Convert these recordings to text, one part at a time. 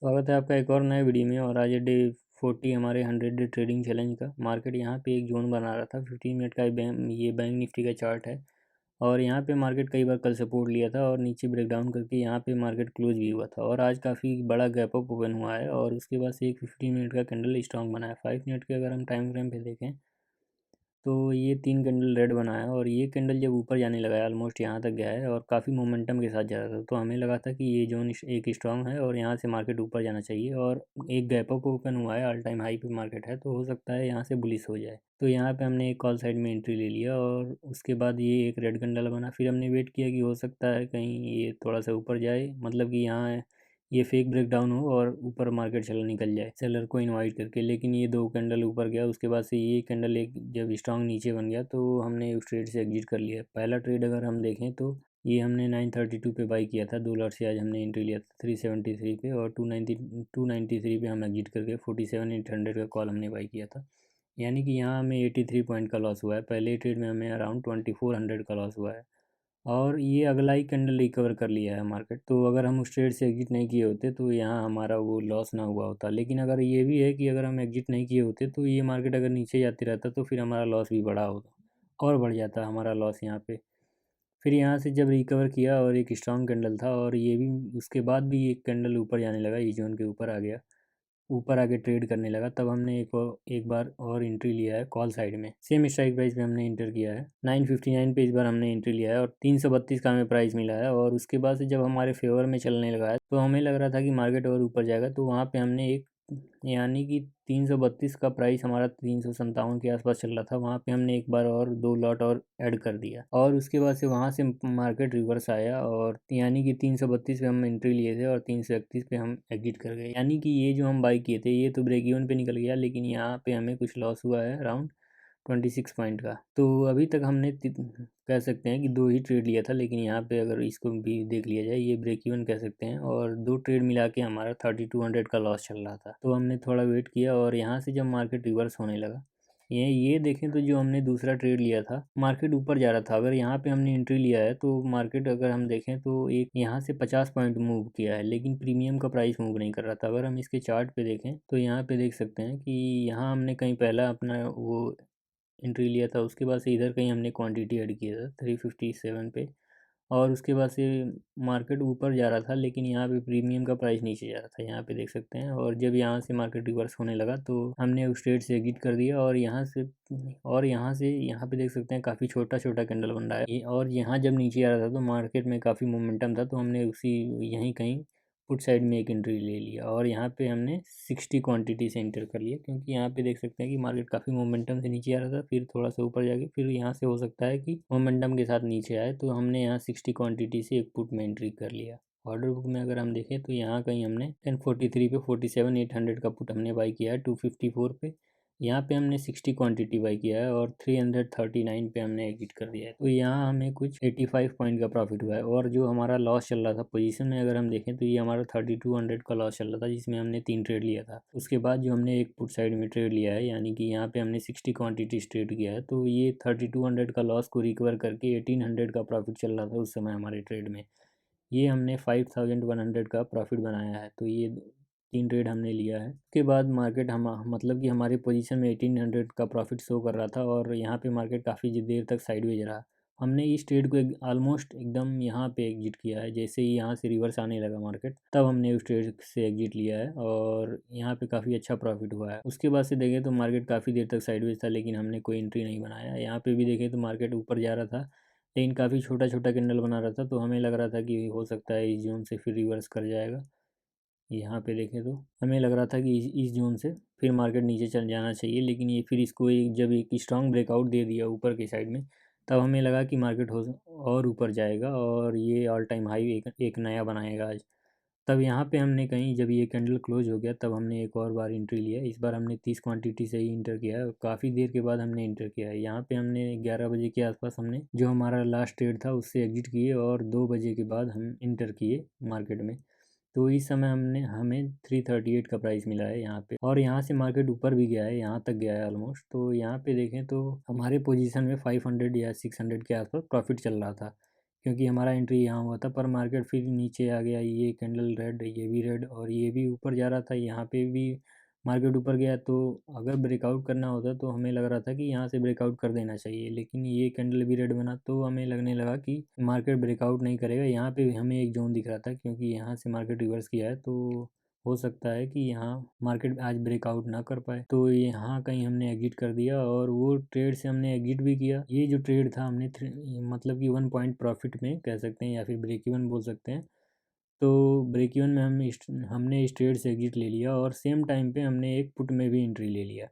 स्वागत है आपका एक और नए वीडियो में। और आज है डे 40 हमारे 100 डे ट्रेडिंग चैलेंज का। मार्केट यहाँ पे एक जोन बना रहा था। 15 मिनट का ये बैंक निफ्टी का चार्ट है। और यहाँ पे मार्केट कई बार कल सपोर्ट लिया था और नीचे ब्रेक डाउन करके यहाँ पे मार्केट क्लोज भी हुआ था। और आज काफ़ी बड़ा गैप अप ओपन हुआ है और उसके बाद से एक 15 मिनट का कैंडल स्ट्रॉन्ग बना है। 5 मिनट के अगर हम टाइम फ्रेम पे देखें तो ये 3 कैंडल रेड बना है। और ये कैंडल जब ऊपर जाने लगा है ऑलमोस्ट यहाँ तक गया है और काफ़ी मोमेंटम के साथ जा रहा था, तो हमें लगा था कि ये जोन एक स्ट्रांग है और यहाँ से मार्केट ऊपर जाना चाहिए। और एक गैप अप ओपन हुआ है, ऑल टाइम हाई पे मार्केट है, तो हो सकता है यहाँ से बुलिश हो जाए। तो यहाँ पे हमने एक कॉल साइड में एंट्री ले लिया और उसके बाद ये एक रेड कैंडल बना। फिर हमने वेट किया कि हो सकता है कहीं ये थोड़ा सा ऊपर जाए, मतलब कि यहाँ ये फेक ब्रेकडाउन हो और ऊपर मार्केट चला निकल जाए सेलर को इनवाइट करके। लेकिन ये दो कैंडल ऊपर गया, उसके बाद से ये कैंडल एक जब स्ट्रांग नीचे बन गया तो हमने उस ट्रेड से एग्जिट कर लिया। पहला ट्रेड अगर हम देखें तो ये हमने 932 पे बाई किया था। $2 से आज हमने एंट्री लिया था 373 पे और 293 पे हम एग्जिट करके 47,800 का कॉल हमने बाई किया था। यानी कि यहाँ हमें 83 पॉइंट का लॉस हुआ है। पहले ट्रेड में हमें अराउंड 2400 का लॉस हुआ है। और ये अगला ही कैंडल रिकवर कर लिया है मार्केट। तो अगर हम उस ट्रेड से एग्जिट नहीं किए होते तो यहाँ हमारा वो लॉस ना हुआ होता। लेकिन अगर ये भी है कि अगर हम एग्जिट नहीं किए होते तो ये मार्केट अगर नीचे जाते रहता तो फिर हमारा लॉस भी बढ़ा होता और बढ़ जाता हमारा लॉस यहाँ पे। फिर यहाँ से जब रिकवर किया और एक स्ट्रॉन्ग कैंडल था और ये भी उसके बाद भी एक कैंडल ऊपर जाने लगा, इस जोन के ऊपर आ गया, ऊपर आके ट्रेड करने लगा, तब हमने एक बार और एंट्री लिया है कॉल साइड में। सेम स्ट्राइक प्राइस पे हमने एंटर किया है 959 पे। इस बार हमने एंट्री लिया है और 332 का हमें प्राइस मिला है। और उसके बाद से जब हमारे फेवर में चलने लगा है तो हमें लग रहा था कि मार्केट और ऊपर जाएगा, तो वहाँ पे हमने एक, यानी कि 332 का प्राइस हमारा 357 के आसपास चल रहा था, वहाँ पे हमने एक बार और 2 लॉट और ऐड कर दिया। और उसके बाद से वहाँ से मार्केट रिवर्स आया और यानी कि 332 पे हम एंट्री लिए थे और 331 पे हम एग्जिट कर गए। यानी कि ये जो हम बाई किए थे ये तो ब्रेक इवन पे निकल गया, लेकिन यहाँ पे हमें कुछ लॉस हुआ है अराउंड 26 पॉइंट का। तो अभी तक हमने कह सकते हैं कि दो ही ट्रेड लिया था, लेकिन यहाँ पे अगर इसको भी देख लिया जाए ये ब्रेक इवन कह सकते हैं। और दो ट्रेड मिला के हमारा 3200 का लॉस चल रहा था। तो हमने थोड़ा वेट किया और यहाँ से जब मार्केट रिवर्स होने लगा, ये देखें तो जो हमने दूसरा ट्रेड लिया था मार्केट ऊपर जा रहा था। अगर यहाँ पे हमने एंट्री लिया है तो मार्केट अगर हम देखें तो एक यहाँ से 50 पॉइंट मूव किया है, लेकिन प्रीमियम का प्राइस मूव नहीं कर रहा था। अगर हम इसके चार्ट पे देखें तो यहाँ पे देख सकते हैं कि यहाँ हमने कहीं पहला अपना वो एंट्री लिया था, उसके बाद से इधर कहीं हमने क्वांटिटी ऐड किया था 357 पे। और उसके बाद से मार्केट ऊपर जा रहा था, लेकिन यहाँ पे प्रीमियम का प्राइस नीचे जा रहा था, यहाँ पे देख सकते हैं। और जब यहाँ से मार्केट रिवर्स होने लगा तो हमने उस ट्रेड से एग्जिट कर दिया। और यहाँ पे देख सकते हैं काफ़ी छोटा छोटा कैंडल बन रहा है और यहाँ जब नीचे आ रहा था तो मार्केट में काफ़ी मोमेंटम था, तो हमने उसी यहीं कहीं पुट साइड में एक एंट्री ले लिया और यहाँ पे हमने 60 क्वांटिटी से एंटर कर लिया। क्योंकि यहाँ पे देख सकते हैं कि मार्केट काफ़ी मोमेंटम से नीचे आ रहा था, फिर थोड़ा सा ऊपर जाके फिर यहाँ से हो सकता है कि मोमेंटम के साथ नीचे आए, तो हमने यहाँ 60 क्वांटिटी से एक पुट में एंट्री कर लिया। ऑर्डर बुक में अगर हम देखें तो यहाँ कहीं हमने 1043 पे 47,800 का पुट हमने बाई किया है 254 पे। यहाँ पे हमने 60 क्वांटिटी बाई किया है और 339 पे हमने एग्जिट कर दिया है। तो यहाँ हमें कुछ 85 पॉइंट का प्रॉफिट हुआ है। और जो हमारा लॉस चल रहा था पोजीशन में अगर हम देखें तो ये हमारा 3200 का लॉस चल रहा था, जिसमें हमने 3 ट्रेड लिया था। उसके बाद जो हमने एक पुट साइड में ट्रेड लिया है, यानी कि यहाँ पे हमने 60 क्वान्टिटी ट्रेड किया है, तो ये 3200 का लॉस को रिकवर करके 1800 का प्रॉफिट चल रहा था उस समय हमारे ट्रेड में। ये हमने 5100 का प्रॉफिट बनाया है। तो ये 3 ट्रेड हमने लिया है। उसके बाद मार्केट हम मतलब कि हमारी पोजीशन में 1800 का प्रॉफिट शो कर रहा था और यहाँ पे मार्केट काफ़ी देर तक साइडवेज रहा। हमने इस ट्रेड को ऑलमोस्ट एकदम यहाँ पे एग्जिट किया है। जैसे ही यहाँ से रिवर्स आने लगा मार्केट, तब हमने उस ट्रेड से एग्जिट लिया है और यहाँ पे काफ़ी अच्छा प्रॉफिट हुआ है। उसके बाद से देखें तो मार्केट काफ़ी देर तक साइडवेज था, लेकिन हमने कोई एंट्री नहीं बनाया। यहाँ पे भी देखें तो मार्केट ऊपर जा रहा था, लेकिन काफ़ी छोटा छोटा कैंडल बना रहा था, तो हमें लग रहा था कि हो सकता है इस जोन से फिर रिवर्स कर जाएगा। यहाँ पे देखें तो हमें लग रहा था कि इस जोन से फिर मार्केट नीचे चल जाना चाहिए, लेकिन ये फिर इसको जब एक स्ट्रॉन्ग ब्रेकआउट दे दिया ऊपर की साइड में, तब हमें लगा कि मार्केट हो और ऊपर जाएगा और ये ऑल टाइम हाई एक नया बनाएगा आज। तब यहाँ पे हमने कहीं जब ये कैंडल क्लोज हो गया तब हमने एक और बार एंट्री लिया। इस बार हमने 30 क्वांटिटी से ही इंटर किया है और काफ़ी देर के बाद हमने इंटर किया है। यहाँ पे हमने 11 बजे के आसपास हमने जो हमारा लास्ट ट्रेड था उससे एग्जिट किए और 2 बजे के बाद हम इंटर किए मार्केट में। तो इस समय हमें 338 का प्राइस मिला है यहाँ पे। और यहाँ से मार्केट ऊपर भी गया है, यहाँ तक गया है ऑलमोस्ट। तो यहाँ पे देखें तो हमारे पोजीशन में 500 या 600 के आसपास प्रॉफिट चल रहा था। क्योंकि हमारा एंट्री यहाँ हुआ था, पर मार्केट फिर नीचे आ गया। ये कैंडल रेड, ये भी रेड, और ये भी ऊपर जा रहा था। यहाँ पे भी मार्केट ऊपर गया, तो अगर ब्रेकआउट करना होता तो हमें लग रहा था कि यहाँ से ब्रेकआउट कर देना चाहिए, लेकिन ये कैंडल भी रेड बना, तो हमें लगने लगा कि मार्केट ब्रेकआउट नहीं करेगा। यहाँ पे हमें एक जोन दिख रहा था, क्योंकि यहाँ से मार्केट रिवर्स किया है, तो हो सकता है कि यहाँ मार्केट आज ब्रेकआउट ना कर पाए। तो यहाँ कहीं हमने एग्जिट कर दिया, और वो ट्रेड से हमने एग्जिट भी किया। ये जो ट्रेड था हमने मतलब कि 1 पॉइंट प्रॉफिट में कह सकते हैं, या फिर ब्रेक इवन बोल सकते हैं। तो ब्रेक इवन में हमने इस ट्रेड से एग्जिट ले लिया, और सेम टाइम पे हमने एक पुट में भी एंट्री ले लिया।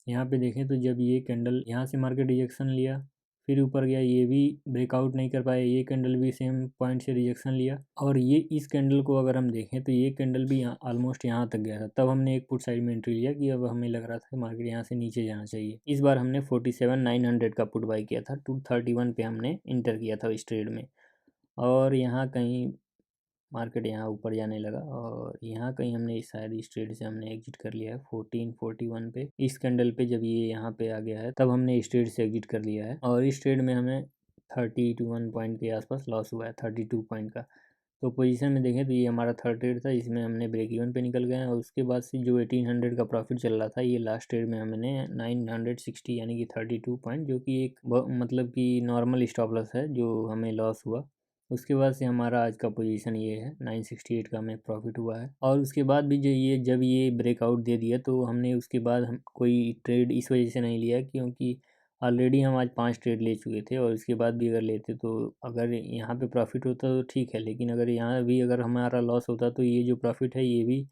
यहाँ पे देखें तो जब ये कैंडल यहाँ से मार्केट रिजेक्शन लिया, फिर ऊपर गया, ये भी ब्रेकआउट नहीं कर पाया, ये कैंडल भी सेम पॉइंट से रिजेक्शन लिया। और ये इस कैंडल को अगर हम देखें तो ये कैंडल भी ऑलमोस्ट यहाँ तक गया था, तब हमने एक पुट साइड में एंट्री लिया कि अब हमें लग रहा था कि मार्केट यहाँ से नीचे जाना चाहिए। इस बार हमने 47,900 का पुट बाई किया था, 231 पे हमने इंटर किया था इस ट्रेड में। और यहाँ कहीं मार्केट यहाँ ऊपर जाने लगा, और यहाँ कहीं हमने शायद इस ट्रेड से हमने एग्जिट कर लिया है 1441 पे। इस कैंडल पे जब ये यहाँ पे आ गया है, तब हमने इस ट्रेड से एग्जिट कर लिया है, और इस ट्रेड में हमें 31 पॉइंट के आसपास लॉस हुआ है, 32 पॉइंट का। तो पोजीशन में देखें तो ये हमारा थर्ड ट्रेड था, इसमें हमने ब्रेक इवन पे निकल गए हैं, और उसके बाद से जो 1800 का प्रॉफिट चल रहा था, ये लास्ट ट्रेड में हमने 960 यानी कि 32 पॉइंट, जो कि एक मतलब कि नॉर्मल स्टॉप लॉस है जो हमें लॉस हुआ। उसके बाद से हमारा आज का पोजीशन ये है, 968 का हमें प्रॉफिट हुआ है। और उसके बाद भी जब ये ब्रेकआउट दे दिया, तो हमने उसके बाद हम कोई ट्रेड इस वजह से नहीं लिया, क्योंकि ऑलरेडी हम आज 5 ट्रेड ले चुके थे, और उसके बाद भी अगर लेते तो अगर यहाँ पे प्रॉफिट होता तो ठीक है, लेकिन अगर यहाँ भी अगर हमारा लॉस होता तो ये जो प्रॉफिट है ये भी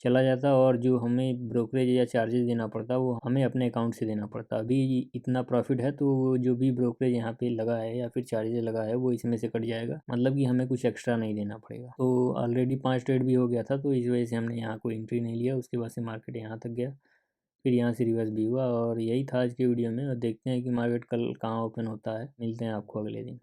चला जाता, और जो हमें ब्रोकरेज या चार्जेस देना पड़ता वो हमें अपने अकाउंट से देना पड़ता। अभी इतना प्रॉफिट है, तो वो जो भी ब्रोकरेज यहाँ पे लगा है या फिर चार्जेस लगा है वो इसमें से कट जाएगा, मतलब कि हमें कुछ एक्स्ट्रा नहीं देना पड़ेगा। तो ऑलरेडी 5 ट्रेड भी हो गया था, तो इस वजह से हमने यहाँ कोई एंट्री नहीं लिया। उसके बाद से मार्केट यहाँ तक गया, फिर यहाँ से रिवर्स भी हुआ, और यही था आज के वीडियो में। और देखते हैं कि मार्केट कल कहाँ ओपन होता है। मिलते हैं आपको अगले दिन।